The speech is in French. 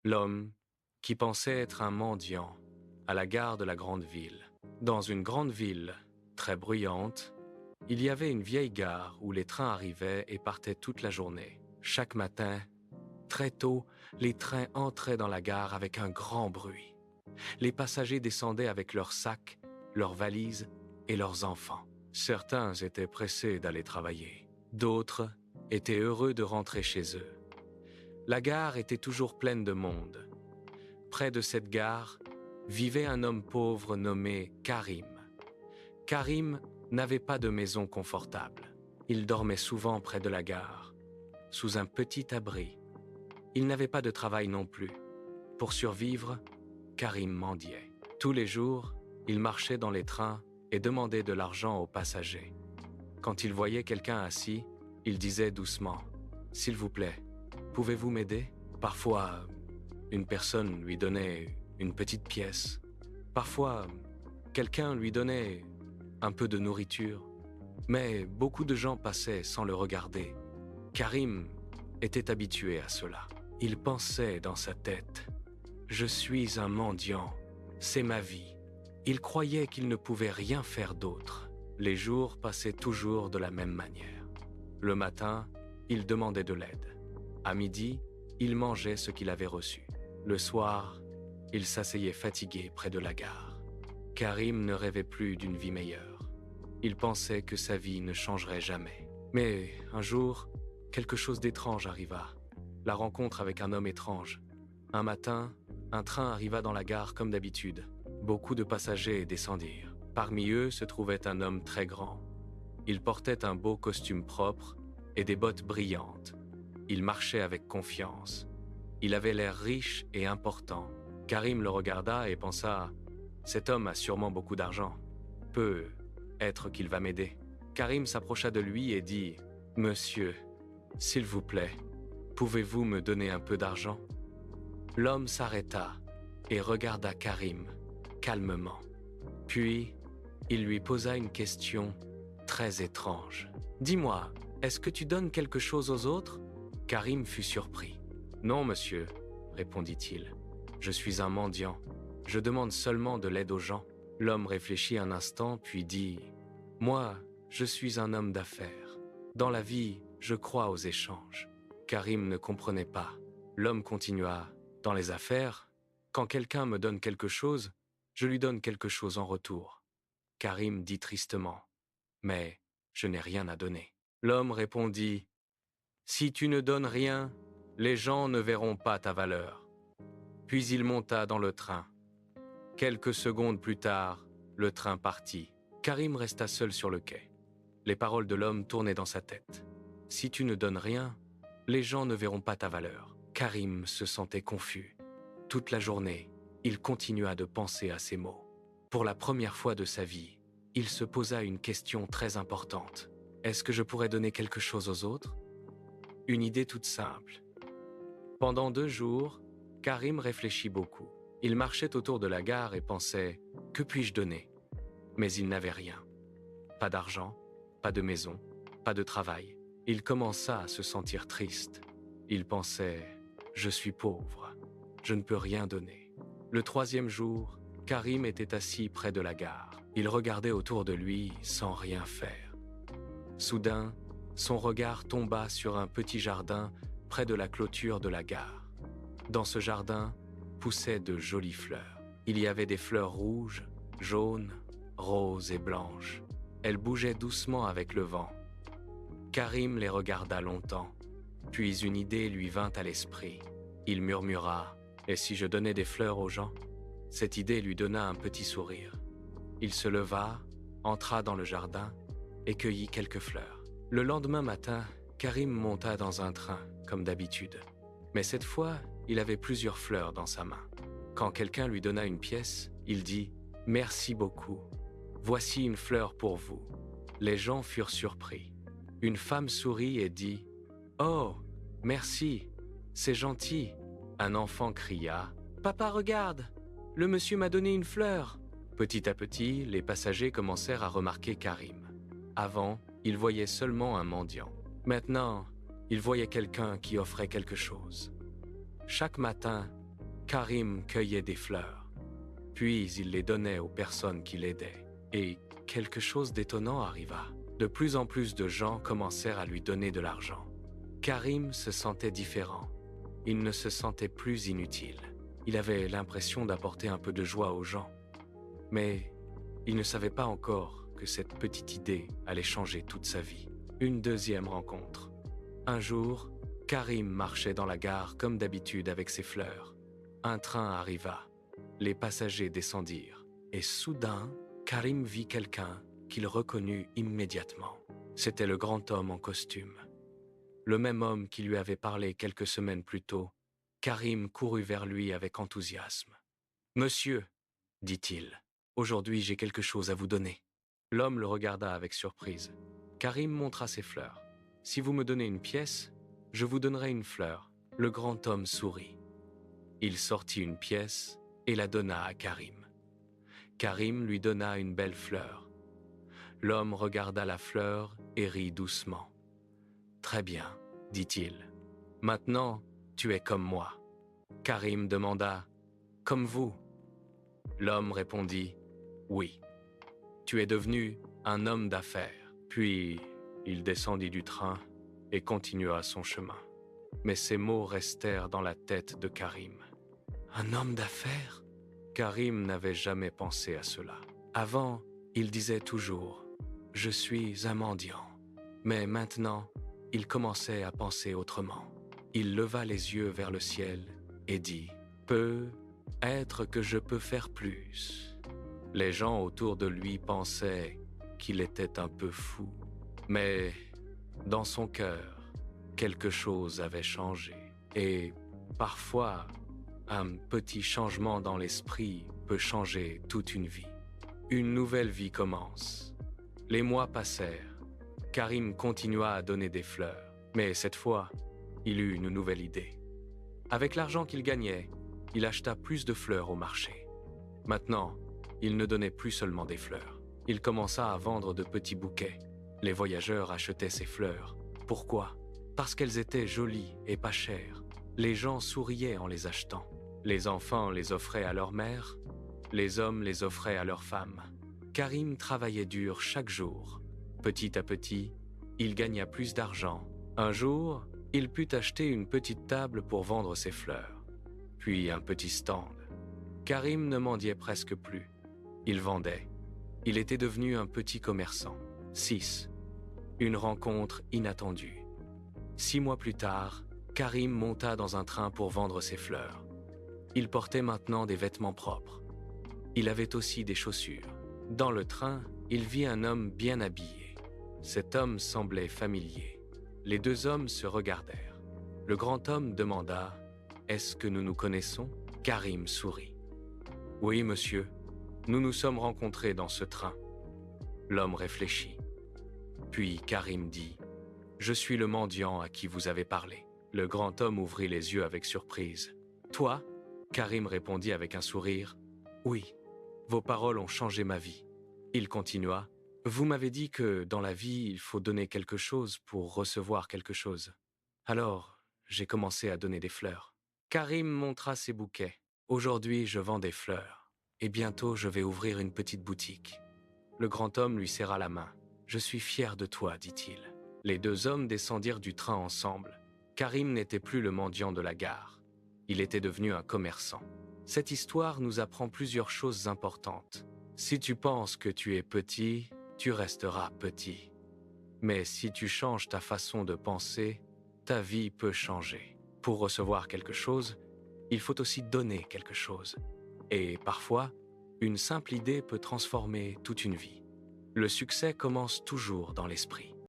L'homme, qui pensait être un mendiant, à la gare de la grande ville. Dans une grande ville, très bruyante, il y avait une vieille gare où les trains arrivaient et partaient toute la journée. Chaque matin, très tôt, les trains entraient dans la gare avec un grand bruit. Les passagers descendaient avec leurs sacs, leurs valises et leurs enfants. Certains étaient pressés d'aller travailler. D'autres étaient heureux de rentrer chez eux. La gare était toujours pleine de monde. Près de cette gare vivait un homme pauvre nommé Karim. Karim n'avait pas de maison confortable. Il dormait souvent près de la gare, sous un petit abri. Il n'avait pas de travail non plus. Pour survivre, Karim mendiait. Tous les jours, il marchait dans les trains et demandait de l'argent aux passagers. Quand il voyait quelqu'un assis, il disait doucement « S'il vous plaît, pouvez-vous m'aider ?» Parfois, une personne lui donnait une petite pièce. Parfois, quelqu'un lui donnait un peu de nourriture. Mais beaucoup de gens passaient sans le regarder. Karim était habitué à cela. Il pensait dans sa tête « Je suis un mendiant, c'est ma vie ». Il croyait qu'il ne pouvait rien faire d'autre. Les jours passaient toujours de la même manière. Le matin, il demandait de l'aide. À midi, il mangeait ce qu'il avait reçu. Le soir, il s'asseyait fatigué près de la gare. Karim ne rêvait plus d'une vie meilleure. Il pensait que sa vie ne changerait jamais. Mais un jour, quelque chose d'étrange arriva. La rencontre avec un homme étrange. Un matin, un train arriva dans la gare comme d'habitude. Beaucoup de passagers descendirent. Parmi eux se trouvait un homme très grand. Il portait un beau costume propre et des bottes brillantes. Il marchait avec confiance. Il avait l'air riche et important. Karim le regarda et pensa « Cet homme a sûrement beaucoup d'argent. Peut être qu'il va m'aider. » Karim s'approcha de lui et dit « Monsieur, s'il vous plaît, pouvez-vous me donner un peu d'argent ?» L'homme s'arrêta et regarda Karim calmement. Puis, il lui posa une question très étrange. « Dis-moi, est-ce que tu donnes quelque chose aux autres ?» Karim fut surpris. « Non, monsieur, » répondit-il. « Je suis un mendiant. Je demande seulement de l'aide aux gens. » L'homme réfléchit un instant puis dit « Moi, je suis un homme d'affaires. Dans la vie, je crois aux échanges. » Karim ne comprenait pas. L'homme continua « Dans les affaires, quand quelqu'un me donne quelque chose, je lui donne quelque chose en retour. » Karim dit tristement « Mais je n'ai rien à donner. » L'homme répondit « Si tu ne donnes rien, les gens ne verront pas ta valeur. » Puis il monta dans le train. Quelques secondes plus tard, le train partit. Karim resta seul sur le quai. Les paroles de l'homme tournaient dans sa tête. « Si tu ne donnes rien, les gens ne verront pas ta valeur. » Karim se sentait confus. Toute la journée, il continua de penser à ces mots. Pour la première fois de sa vie, il se posa une question très importante. Est-ce que je pourrais donner quelque chose aux autres ? Une idée toute simple. Pendant 2 jours, Karim réfléchit beaucoup. Il marchait autour de la gare et pensait « Que puis-je donner ?» Mais il n'avait rien. Pas d'argent, pas de maison, pas de travail. Il commença à se sentir triste. Il pensait « Je suis pauvre, je ne peux rien donner. » Le 3e jour, Karim était assis près de la gare. Il regardait autour de lui sans rien faire. Soudain, son regard tomba sur un petit jardin près de la clôture de la gare. Dans ce jardin poussaient de jolies fleurs. Il y avait des fleurs rouges, jaunes, roses et blanches. Elles bougeaient doucement avec le vent. Karim les regarda longtemps, puis une idée lui vint à l'esprit. Il murmura « Et si je donnais des fleurs aux gens ?» Cette idée lui donna un petit sourire. Il se leva, entra dans le jardin et cueillit quelques fleurs. Le lendemain matin, Karim monta dans un train, comme d'habitude. Mais cette fois, il avait plusieurs fleurs dans sa main. Quand quelqu'un lui donna une pièce, il dit « Merci beaucoup. Voici une fleur pour vous. » Les gens furent surpris. Une femme sourit et dit « Oh, merci, c'est gentil. » Un enfant cria « Papa, regarde, le monsieur m'a donné une fleur. » Petit à petit, les passagers commencèrent à remarquer Karim. Avant, ils voyaient seulement un mendiant. Maintenant, ils voyaient quelqu'un qui offrait quelque chose. Chaque matin, Karim cueillait des fleurs, puis il les donnait aux personnes qui l'aidaient. Et quelque chose d'étonnant arriva. De plus en plus de gens commencèrent à lui donner de l'argent. Karim se sentait différent. Il ne se sentait plus inutile. Il avait l'impression d'apporter un peu de joie aux gens. Mais il ne savait pas encore que cette petite idée allait changer toute sa vie. Une deuxième rencontre. Un jour, Karim marchait dans la gare comme d'habitude avec ses fleurs. Un train arriva. Les passagers descendirent. Et soudain, Karim vit quelqu'un qu'il reconnut immédiatement. C'était le grand homme en costume. Le même homme qui lui avait parlé quelques semaines plus tôt. Karim courut vers lui avec enthousiasme. « Monsieur, dit-il, aujourd'hui j'ai quelque chose à vous donner. » L'homme le regarda avec surprise. Karim montra ses fleurs. « Si vous me donnez une pièce, je vous donnerai une fleur. » Le grand homme sourit. Il sortit une pièce et la donna à Karim. Karim lui donna une belle fleur. L'homme regarda la fleur et rit doucement. « Très bien, dit-il. Maintenant, tu es comme moi. » Karim demanda « Comme vous ?» L'homme répondit « Oui. » « Tu es devenu un homme d'affaires. » Puis, il descendit du train et continua son chemin. Mais ces mots restèrent dans la tête de Karim. Un homme d'affaires ? Karim n'avait jamais pensé à cela. Avant, il disait toujours « Je suis un mendiant ». Mais maintenant, il commençait à penser autrement. Il leva les yeux vers le ciel et dit « Peut-être que je peux faire plus ». Les gens autour de lui pensaient qu'il était un peu fou. Mais dans son cœur, quelque chose avait changé. Et parfois, un petit changement dans l'esprit peut changer toute une vie. Une nouvelle vie commence. Les mois passèrent. Karim continua à donner des fleurs. Mais cette fois, il eut une nouvelle idée. Avec l'argent qu'il gagnait, il acheta plus de fleurs au marché. Maintenant, il ne donnait plus seulement des fleurs. Il commença à vendre de petits bouquets. Les voyageurs achetaient ces fleurs. Pourquoi ? Parce qu'elles étaient jolies et pas chères. Les gens souriaient en les achetant. Les enfants les offraient à leur mère. Les hommes les offraient à leurs femmes. Karim travaillait dur chaque jour. Petit à petit, il gagna plus d'argent. Un jour, il put acheter une petite table pour vendre ses fleurs. Puis un petit stand. Karim ne mendiait presque plus. Il vendait. Il était devenu un petit commerçant. 6. Une rencontre inattendue. 6 mois plus tard, Karim monta dans un train pour vendre ses fleurs. Il portait maintenant des vêtements propres. Il avait aussi des chaussures. Dans le train, il vit un homme bien habillé. Cet homme semblait familier. Les deux hommes se regardèrent. Le grand homme demanda « Est-ce que nous nous connaissons ?» Karim sourit. « Oui, monsieur. Nous nous sommes rencontrés dans ce train. » L'homme réfléchit. Puis Karim dit « Je suis le mendiant à qui vous avez parlé. » Le grand homme ouvrit les yeux avec surprise. « Toi ?» Karim répondit avec un sourire. « Oui, vos paroles ont changé ma vie. » Il continua. « Vous m'avez dit que dans la vie, il faut donner quelque chose pour recevoir quelque chose. Alors, j'ai commencé à donner des fleurs. » Karim montra ses bouquets. « Aujourd'hui, je vends des fleurs. Et bientôt, je vais ouvrir une petite boutique. » Le grand homme lui serra la main. « Je suis fier de toi, dit-il. » Les deux hommes descendirent du train ensemble. Karim n'était plus le mendiant de la gare. Il était devenu un commerçant. Cette histoire nous apprend plusieurs choses importantes. Si tu penses que tu es petit, tu resteras petit. Mais si tu changes ta façon de penser, ta vie peut changer. Pour recevoir quelque chose, il faut aussi donner quelque chose. Et parfois, une simple idée peut transformer toute une vie. Le succès commence toujours dans l'esprit.